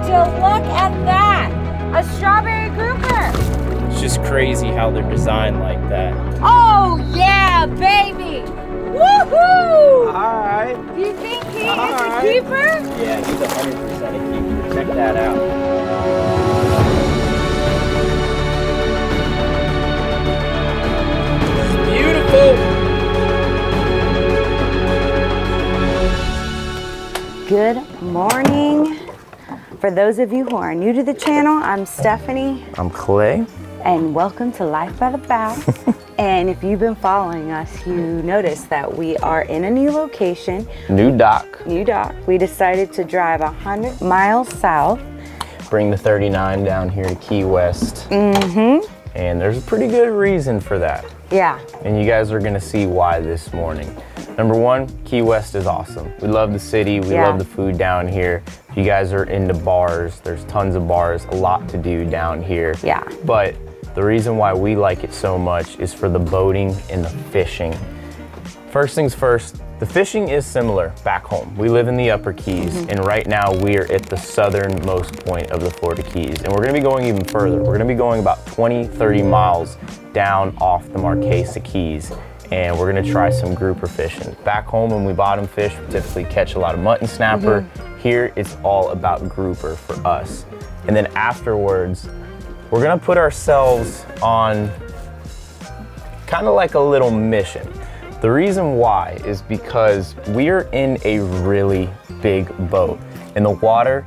you look at that? A strawberry grouper. It's just crazy how they're designed like that. Oh yeah, baby. Woohoo! All right. Do you think he is a keeper? Yeah, he's 100% a keeper. Check that out. Beautiful. Good morning. For those of you who are new to the channel, I'm Stephanie. I'm Clay. And welcome to Life by the Bow. And if you've been following us, you notice that we are in a new location. New dock. New dock. We decided to drive 100 miles south. Bring the 39 down here to Key West. And there's a pretty good reason for that. Yeah. And you guys are gonna see why this morning. Number one, Key West is awesome. We love the city, we love the food down here. If you guys are into bars, there's tons of bars, a lot to do down here. Yeah. But the reason why we like it so much is for the boating and the fishing. First things first, the fishing is similar back home. We live in the Upper Keys, and right now we are at the southernmost point of the Florida Keys. And we're gonna be going even further. We're gonna be going about 20, 30 miles down off the Marquesa Keys. And we're gonna try some grouper fishing. Back home when we bottom fish, we typically catch a lot of mutton snapper. Here it's all about grouper for us. And then afterwards, we're gonna put ourselves on kind of like a little mission. The reason why is because we're in a really big boat, and the water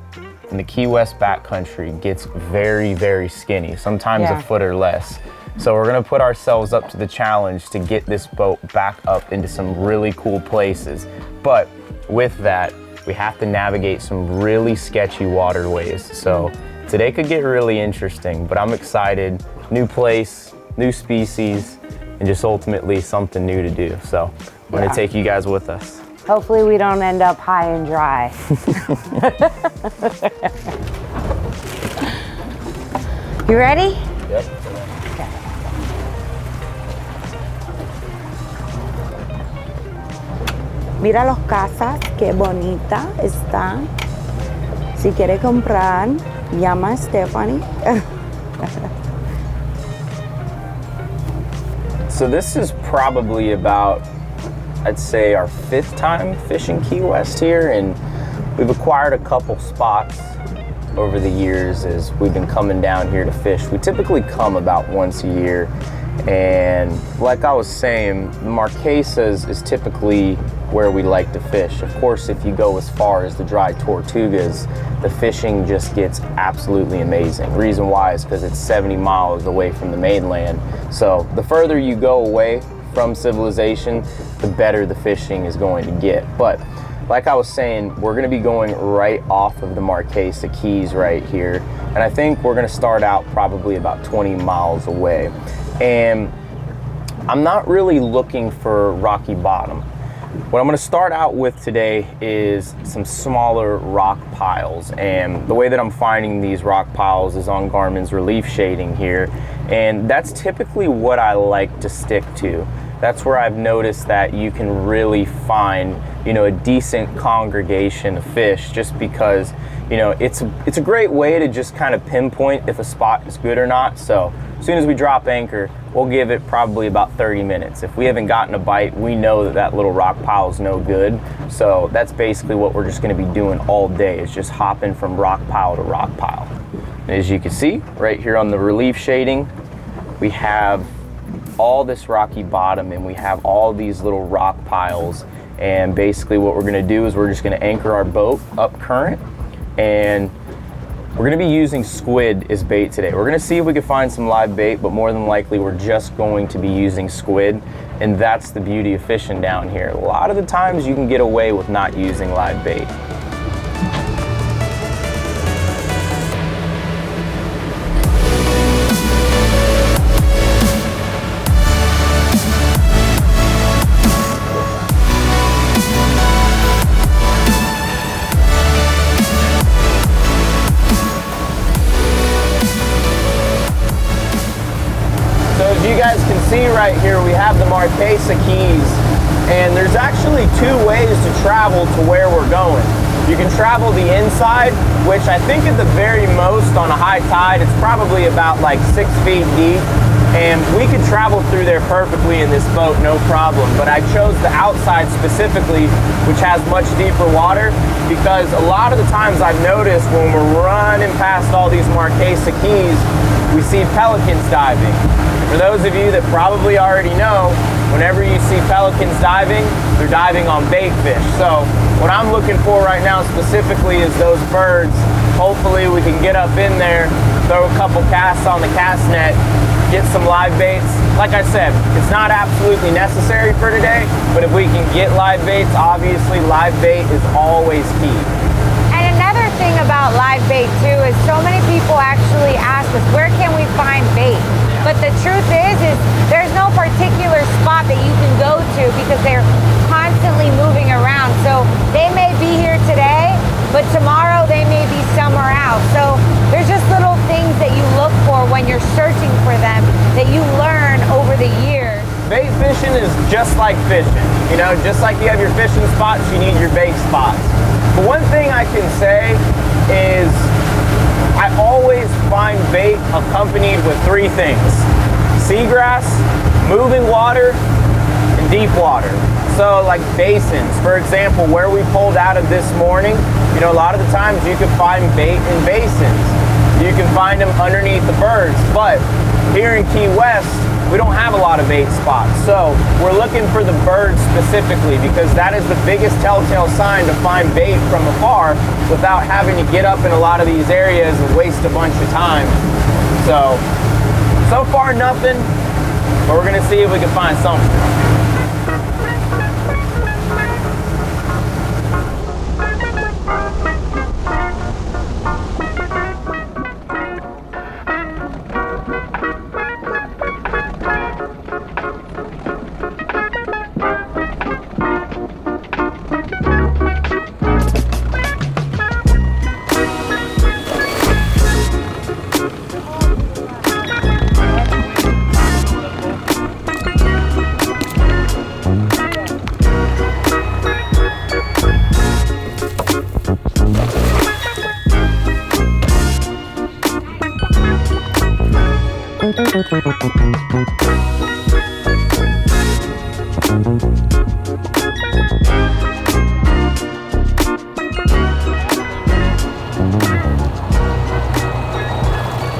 in the Key West backcountry gets very, very skinny, sometimes a foot or less. So we're gonna put ourselves up to the challenge to get this boat back up into some really cool places. But with that, we have to navigate some really sketchy waterways. So today could get really interesting, but I'm excited. New place, new species, and just ultimately something new to do. So I'm gonna take you guys with us. Hopefully we don't end up high and dry. You ready? Yep. Mira las casas, qué bonita está. Si quiere comprar, llama a Stephanie. So this is probably about, I'd say, our 5th time fishing Key West here, and we've acquired a couple spots over the years as we've been coming down here to fish. We typically come about once a year, and like I was saying, the Marquesas is typically where we like to fish. Of course, if you go as far as the dry Tortugas, the fishing just gets absolutely amazing. Reason why is because it's 70 miles away from the mainland. So the further you go away from civilization, the better the fishing is going to get. But like I was saying, we're gonna be going right off of the Marquesa Keys right here. And I think we're gonna start out probably about 20 miles away. And I'm not really looking for rocky bottom. What I'm gonna start out with today is some smaller rock piles. And the way that I'm finding these rock piles is on Garmin's Relief shading here. And that's typically what I like to stick to. That's where I've noticed that you can really find, you know, a decent congregation of fish, just because, you know, it's a great way to just kind of pinpoint if a spot is good or not. So as soon as we drop anchor, we'll give it probably about 30 minutes. If we haven't gotten a bite, we know that that little rock pile is no good. So that's basically what we're just gonna be doing all day, is just hopping from rock pile to rock pile. And as you can see, right here on the Relief shading, we have all this rocky bottom, and we have all these little rock piles. And basically what we're gonna do is we're just gonna anchor our boat up current, and we're gonna be using squid as bait today. We're gonna see if we can find some live bait, but more than likely we're just going to be using squid. And that's the beauty of fishing down here. A lot of the times you can get away with not using live bait. See right here, we have the Marquesa Keys, and there's actually 2 ways to travel to where we're going. You can travel the inside, which I think at the very most on a high tide, it's probably about like 6 feet deep. And we could travel through there perfectly in this boat, no problem. But I chose the outside specifically, which has much deeper water, because a lot of the times I've noticed when we're running past all these Marquesa Keys, we see pelicans diving. For those of you that probably already know, whenever you see pelicans diving, they're diving on bait fish. So what I'm looking for right now specifically is those birds. Hopefully we can get up in there, throw a couple casts on the cast net, get some live baits. Like I said, it's not absolutely necessary for today, but if we can get live baits, obviously live bait is always key. And another thing about live bait too is so many people actually ask us, where can we find bait? But the truth is there's no particular spot that you can go to because they're constantly moving around. So they may be here today, but tomorrow they may be somewhere else. So there's just little things that you look for when you're searching for them that you learn over the years. Bait fishing is just like fishing. You know, just like you have your fishing spots, you need your bait spots. But one thing I can say is I always find bait accompanied with 3 things: seagrass, moving water, and deep water. So like basins, for example, where we pulled out of this morning, you know, a lot of the times you can find bait in basins. You can find them underneath the birds, but here in Key West, we don't have a lot of bait spots. So we're looking for the birds specifically because that is the biggest telltale sign to find bait from afar without having to get up in a lot of these areas and waste a bunch of time. So far nothing, but we're gonna see if we can find something.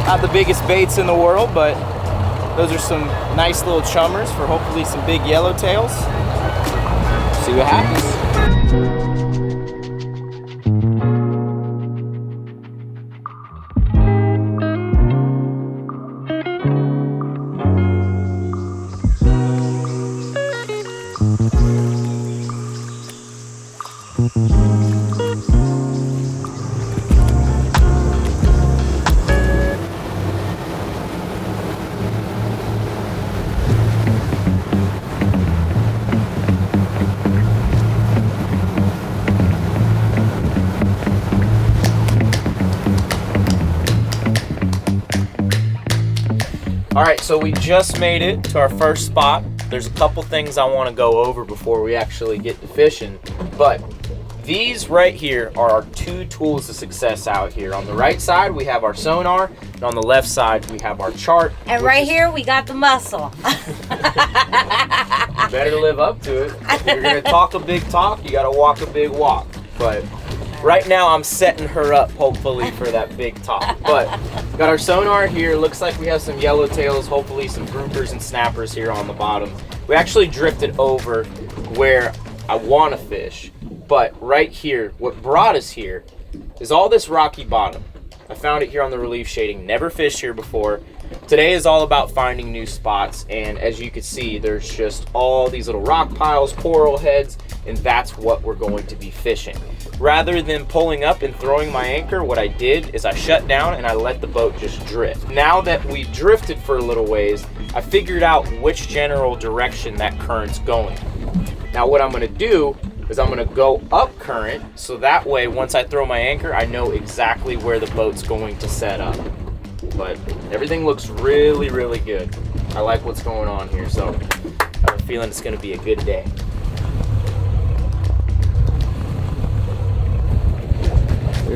Not the biggest baits in the world, but those are some nice little chummers for hopefully some big yellowtails. See what happens. All right, so we just made it to our first spot. There's a couple things I want to go over before we actually get to fishing, but these right here are our 2 tools of success out here. On the right side, we have our sonar, and on the left side, we have our chart. And right here, we got the muscle. You better live up to it. If you're gonna talk a big talk, you gotta walk a big walk. But right now, I'm setting her up, hopefully, for that big talk. But got our sonar here. Looks like we have some yellowtails, hopefully some groupers and snappers here on the bottom. We actually drifted over where I want to fish. But right here, what brought us here is all this rocky bottom. I found it here on the relief shading, never fished here before. Today is all about finding new spots, and as you can see, there's just all these little rock piles, coral heads, and that's what we're going to be fishing. Rather than pulling up and throwing my anchor, what I did is I shut down and I let the boat just drift. Now that we drifted for a little ways, I figured out which general direction that current's going. Now what I'm gonna do is I'm gonna go up current, so that way once I throw my anchor, I know exactly where the boat's going to set up. But everything looks really, really good. I like what's going on here, so I have a feeling it's gonna be a good day.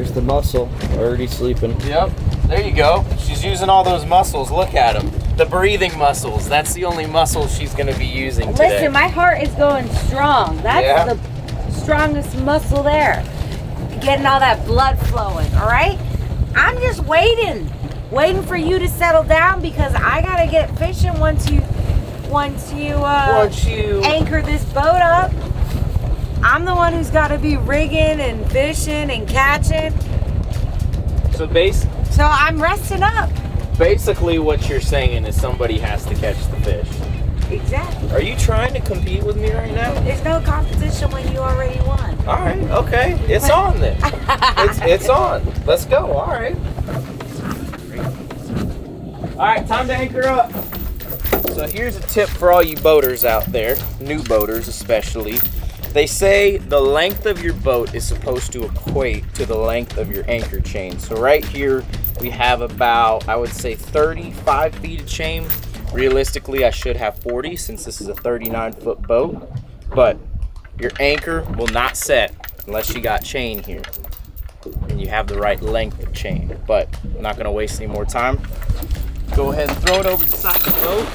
There's the mussel, already sleeping. Yep, there you go. She's using all those muscles. Look at them. The breathing muscles. That's the only muscle she's going to be using today. Listen, my heart is going strong. That's the strongest muscle there. Getting all that blood flowing, all right? I'm just waiting for you to settle down because I got to get fishing once you anchor this boat up. I'm the one who's got to be rigging and fishing and catching. So I'm resting up. basically what you're saying is somebody has to catch the fish. Exactly. Are you trying to compete with me right now? There's no competition when you already won. All right, okay. It's on then. it's on. Let's go. All right. All right, time to anchor up. So here's a tip for all you boaters out there, new boaters especially. They say the length of your boat is supposed to equate to the length of your anchor chain. So right here we have about, I would say 35 feet of chain. Realistically, I should have 40 since this is a 39-foot boat, but your anchor will not set unless you got chain here and you have the right length of chain. But I'm not gonna waste any more time. Go ahead and throw it over the side of the boat.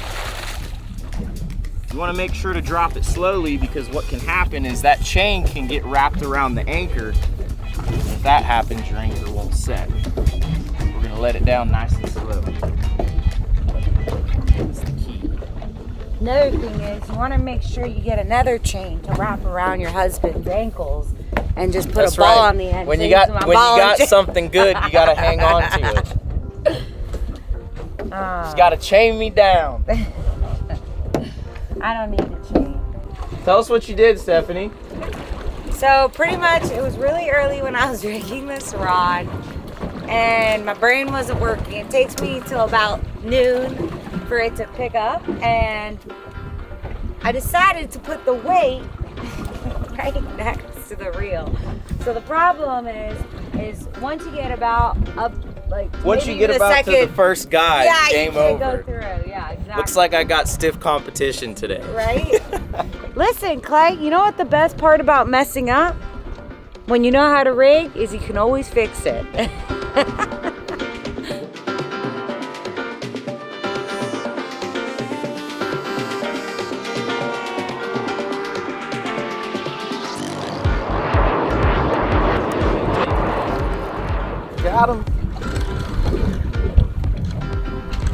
You wanna make sure to drop it slowly because what can happen is that chain can get wrapped around the anchor. If that happens, your anchor won't set. We're gonna let it down nice and slow. That's the key. Another thing is you want to make sure you get another chain to wrap around your husband's ankles and just put a ball on the end. When you got something good, you gotta hang on to it. She's gotta chain me down. I don't need a chain. Tell us what you did, Stephanie. So pretty much it was really early when I was rigging this rod and my brain wasn't working. It takes me till about noon for it to pick up, and I decided to put the weight right next to the reel. So the problem is once you get about up, like once you get about to the first guy, game over. Go through. Yeah, exactly. Looks like I got stiff competition today. Right? Listen, Clay, you know what the best part about messing up? When you know how to rig is you can always fix it. Got him.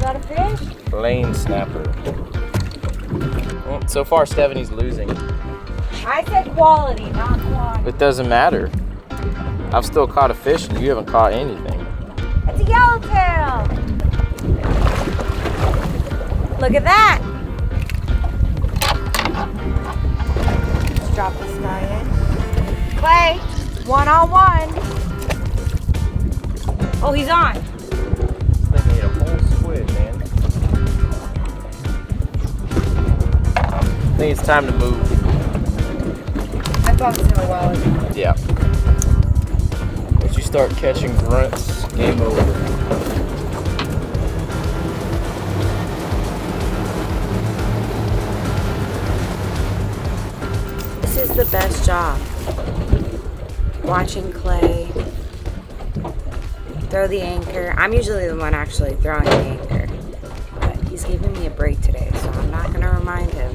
Got a fish? Lane snapper. Well, so far, Stephanie's losing. I said quality, not quantity. It doesn't matter. I've still caught a fish and you haven't caught anything. It's a yellowtail. Look at that. Let's drop this guy in. Clay, one-on-one. Oh, he's on. This thing ate a whole squid, man. I think it's time to move. I bumped him a while ago. Yeah. Once you start catching grunts, game over. This is the best job. Watching Clay throw the anchor. I'm usually the one actually throwing the anchor, but he's giving me a break today, so I'm not gonna remind him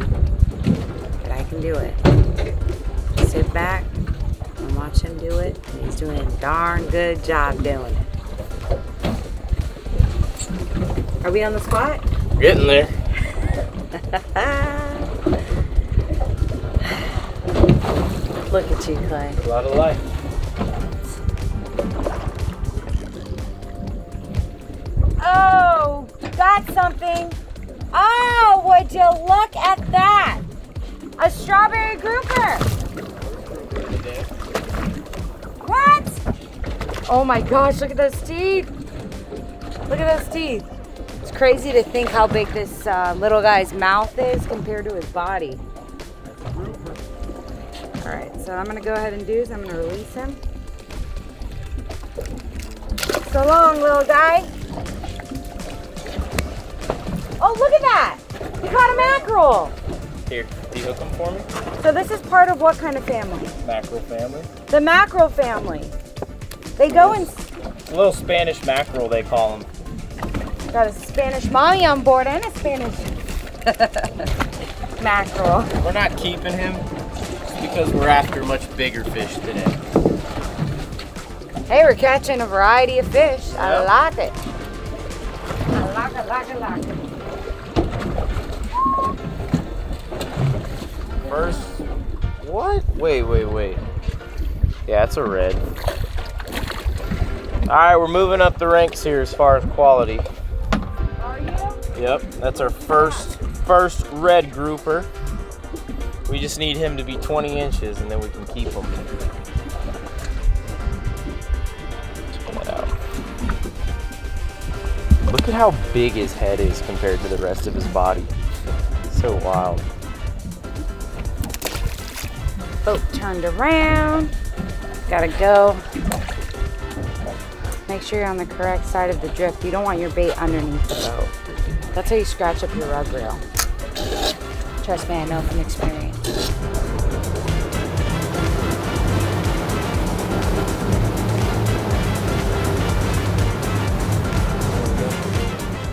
that I can do it. Sit back and watch him do it. And he's doing a darn good job doing it. Are we on the spot? Getting there. Look at you, Clay. A lot of life. Oh, got something. Oh, would you look at that? A strawberry grouper. What? Oh my gosh, look at those teeth. Look at those teeth. It's crazy to think how big this little guy's mouth is compared to his body. All right, so I'm gonna go ahead and do is I'm gonna release him. So long, little guy. Oh, look at that! You caught a mackerel! Here, do you hook them for me? So this is part of what kind of family? Mackerel family. The mackerel family. They go in. Little Spanish mackerel, they call them. Got a Spanish mommy on board and a Spanish mackerel. We're not keeping him because we're after much bigger fish today. Hey, we're catching a variety of fish. Yep. I like it. I like it, like it, like it. First, what? Wait. Yeah, it's a red. All right, we're moving up the ranks here as far as quality. Are you? Yep, that's our first red grouper. We just need him to be 20 inches and then we can keep him. Check it out. Look at how big his head is compared to the rest of his body. It's so wild. Boat turned around. Gotta go. Make sure you're on the correct side of the drift. You don't want your bait underneath the boat. That's how you scratch up your rug rail. Trust me, I know from experience.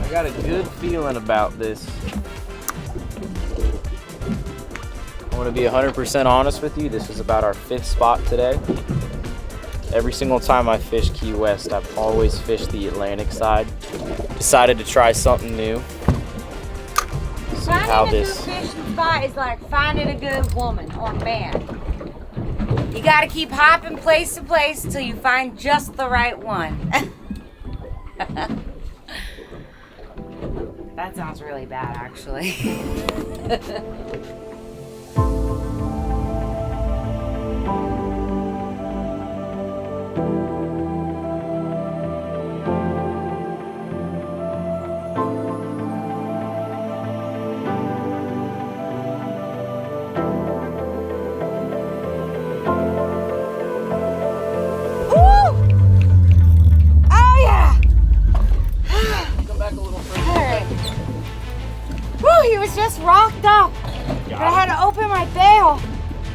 I got a good feeling about this. I want to be 100% honest with you. This is about our 5th spot today. Every single time I fish Key West, I've always fished the Atlantic side. Decided to try something new. See how Finding a this. good fishing spot is like finding a good woman or man. You gotta keep hopping place to place till you find just the right one. That sounds really bad, actually. He was just rocked up. But I had to open my bail.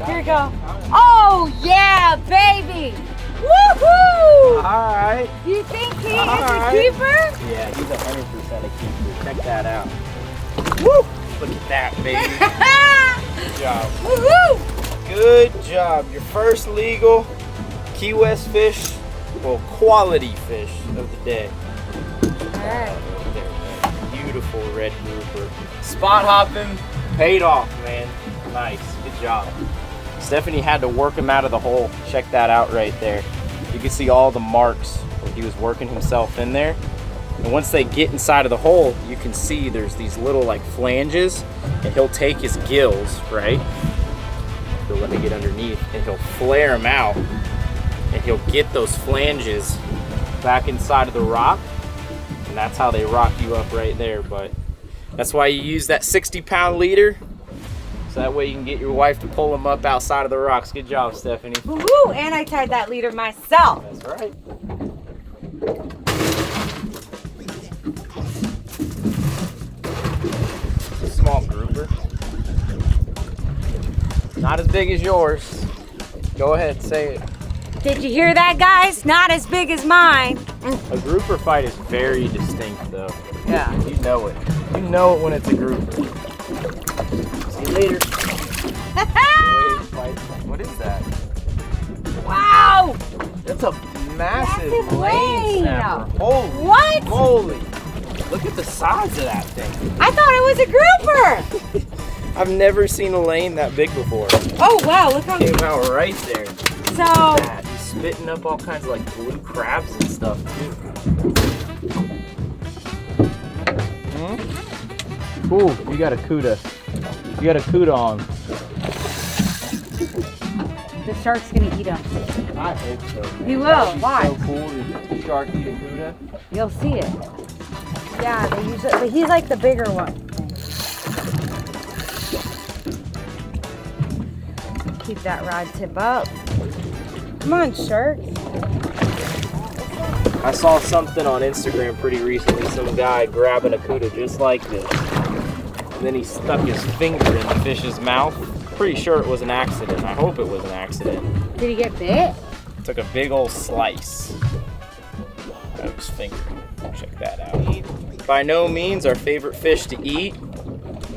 Here we go. Oh yeah, baby! Woohoo! All right. You think he is a keeper? Yeah, he's 100% a keeper. Check that out. Woo! Look at that, baby. Good job. Woohoo! Good job. Your first legal Key West fish, well, quality fish of the day. All right. Beautiful red grouper. Spot hopping paid off, man. Nice, good job. Stephanie had to work him out of the hole. Check that out right there. You can see all the marks where he was working himself in there. And once they get inside of the hole, you can see there's these little like flanges, and he'll take his gills, right? He'll let me get underneath, and he'll flare them out, and he'll get those flanges back inside of the rock. And that's how they rock you up right there. But that's why you use that 60-pound leader, so that way you can get your wife to pull them up outside of the rocks. Good job, Stephanie. Woohoo! And I tied that leader myself. That's right. It's a small grouper. Not as big as yours. Go ahead, say it. Did you hear that, guys? Not as big as mine. A grouper fight is very distinct, though. Yeah. You know it. You know it when it's a grouper. See you later. What is that? Wow! That's a massive Massive lane lane. snapper. Holy What? moly. Look at the size of that thing. I thought it was a grouper. I've never seen a lane that big before. Oh wow! Look how. Came out right there. So. That. He's spitting up all kinds of like blue crabs and stuff too. Ooh, you got a cuda. You got a cuda on. The shark's gonna eat him. I hope so. He will. That'd be Why? so cool if the shark eat a cuda. You'll see it. Yeah, they use it, but he's like the bigger one. Keep that rod tip up. Come on, shark. I saw something on Instagram pretty recently, some guy grabbing a cuda just like this. And then he stuck his finger in the fish's mouth. Pretty sure it was an accident. I hope it was an accident. Did he get bit? Took a big old slice. Grab his finger. Check that out. By no means our favorite fish to eat,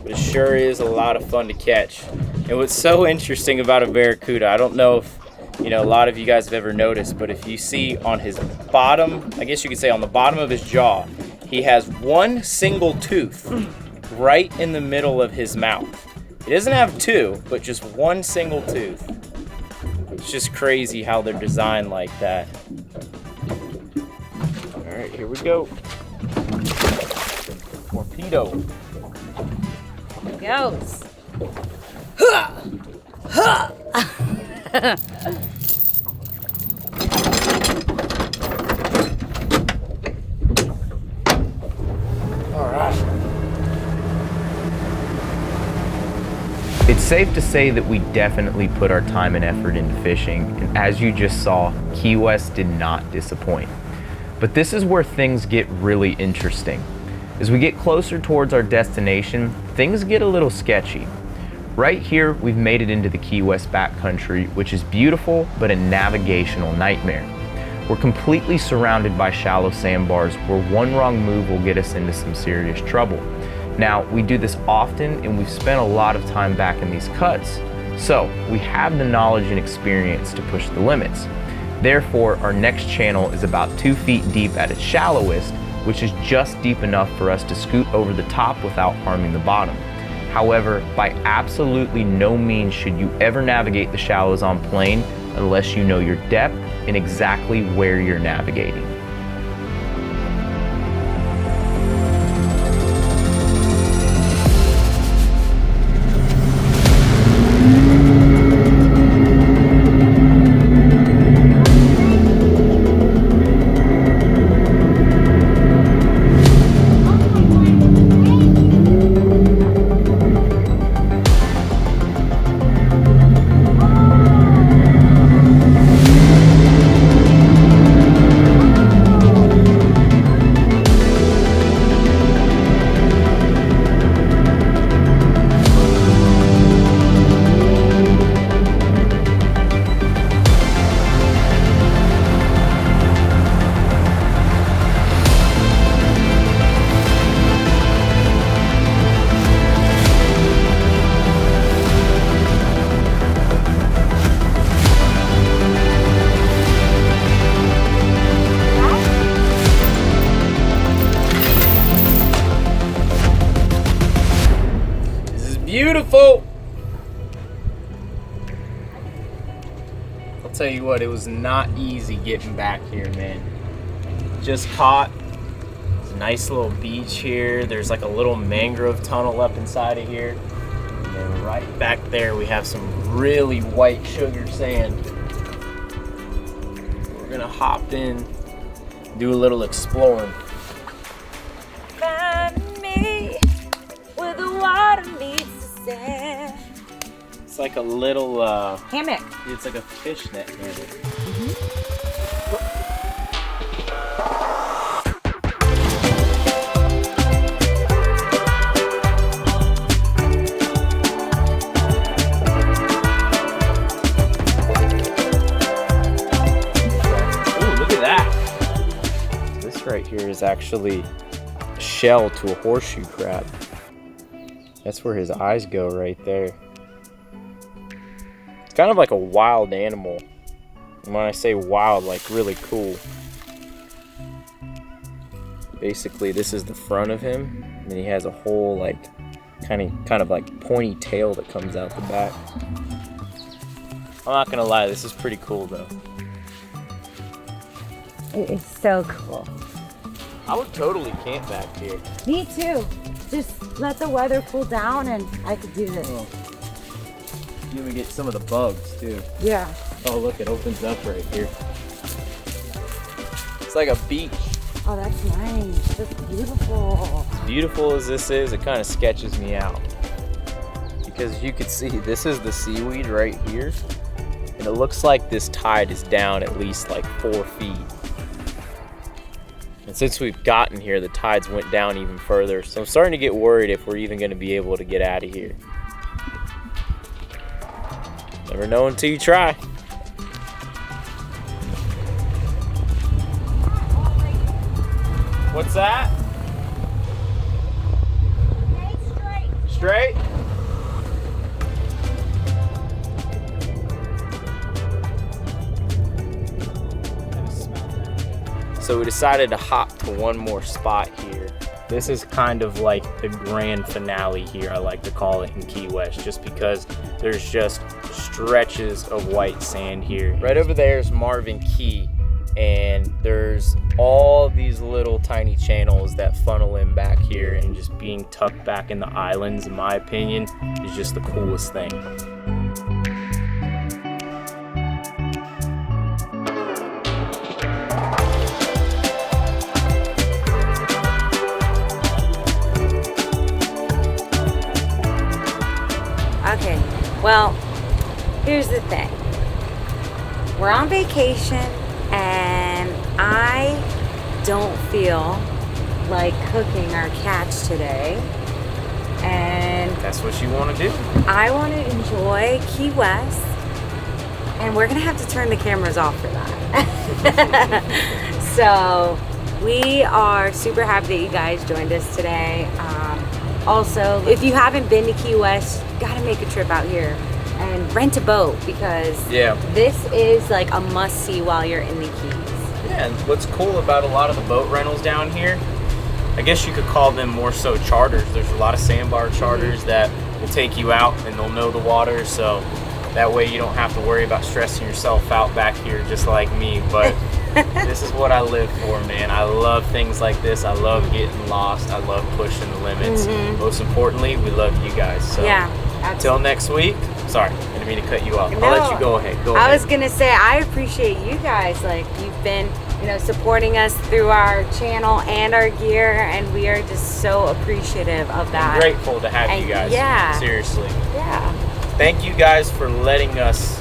but it sure is a lot of fun to catch. And what's so interesting about a barracuda, I don't know if a lot of you guys have ever noticed, but if you see on his bottom, I guess you could say on the bottom of his jaw, he has one single tooth right in the middle of his mouth. He doesn't have two, but just one single tooth. It's just crazy how they're designed like that. All right, here we go. Torpedo. Here it goes. All right. It's safe to say that we definitely put our time and effort into fishing, and as you just saw, Key West did not disappoint. But this is where things get really interesting. As we get closer towards our destination, things get a little sketchy. Right here, we've made it into the Key West backcountry, which is beautiful, but a navigational nightmare. We're completely surrounded by shallow sandbars where one wrong move will get us into some serious trouble. Now, we do this often and we've spent a lot of time back in these cuts, so we have the knowledge and experience to push the limits. Therefore, our next channel is about 2 feet deep at its shallowest, which is just deep enough for us to scoot over the top without harming the bottom. However, by absolutely no means should you ever navigate the shallows on plane unless you know your depth and exactly where you're navigating. Beautiful. I'll tell you what, it was not easy getting back here, man. Just caught. It's a nice little beach here. There's like a little mangrove tunnel up inside of here. And then right back there we have some really white sugar sand. We're gonna hop in, do a little exploring. Find me where the water meets the sand. It's like a little Hammock. it's like a fishnet hammock. Ooh, look at that. This right here is actually a shell to a horseshoe crab. That's where his eyes go right there. It's kind of like a wild animal. And when I say wild, like really cool. Basically, this is the front of him, and then he has a whole like kind of like pointy tail that comes out the back. I'm not gonna lie, this is pretty cool though. It is so cool. I would totally camp back here. Me too. Just let the weather cool down and I could do this. Oh. You even get some of the bugs too. Yeah. Oh look, it opens up right here. It's like a beach. Oh, that's nice. That's beautiful. As beautiful as this is, it kind of sketches me out. Because you can see, this is the seaweed right here. And it looks like this tide is down at least like 4 feet. And since we've gotten here, the tides went down even further. So I'm starting to get worried if we're even going to be able to get out of here. Never know until you try. What's that? Straight? So we decided to hop to one more spot here. This is kind of like the grand finale here, I like to call it, in Key West, just because there's just stretches of white sand here. Right over there is Marvin Key, and there's all these little tiny channels that funnel in back here, and just being tucked back in the islands, in my opinion, is just the coolest thing. Okay, well, here's the thing. We're on vacation and I don't feel like cooking our catch today. And That's what you want to do? I want to enjoy Key West, and we're gonna have to turn the cameras off for that. So we are super happy that you guys joined us today. Also, if you haven't been to Key West, you gotta make a trip out here and rent a boat, because this is like a must-see while you're in the Keys. Yeah, and what's cool about a lot of the boat rentals down here, I guess you could call them more so charters. There's a lot of sandbar charters that will take you out and they'll know the water, so that way you don't have to worry about stressing yourself out back here just like me. But this is what I live for, man. I love things like this. I love getting lost. I love pushing the limits. Most importantly, we love you guys. So Yeah, until next week. Sorry, I didn't mean to cut you off. I'll let you go ahead. Go ahead. I was gonna say, I appreciate you guys. Like, you've been, supporting us through our channel and our gear, and we are just so appreciative of that. I'm grateful to have you guys. Yeah. Seriously. Yeah. Thank you guys for letting us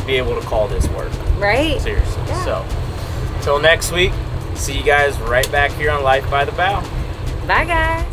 be able to call this work. Right? Seriously. Yeah. So, till next week, see you guys right back here on Life by the Bow. Bye, guys.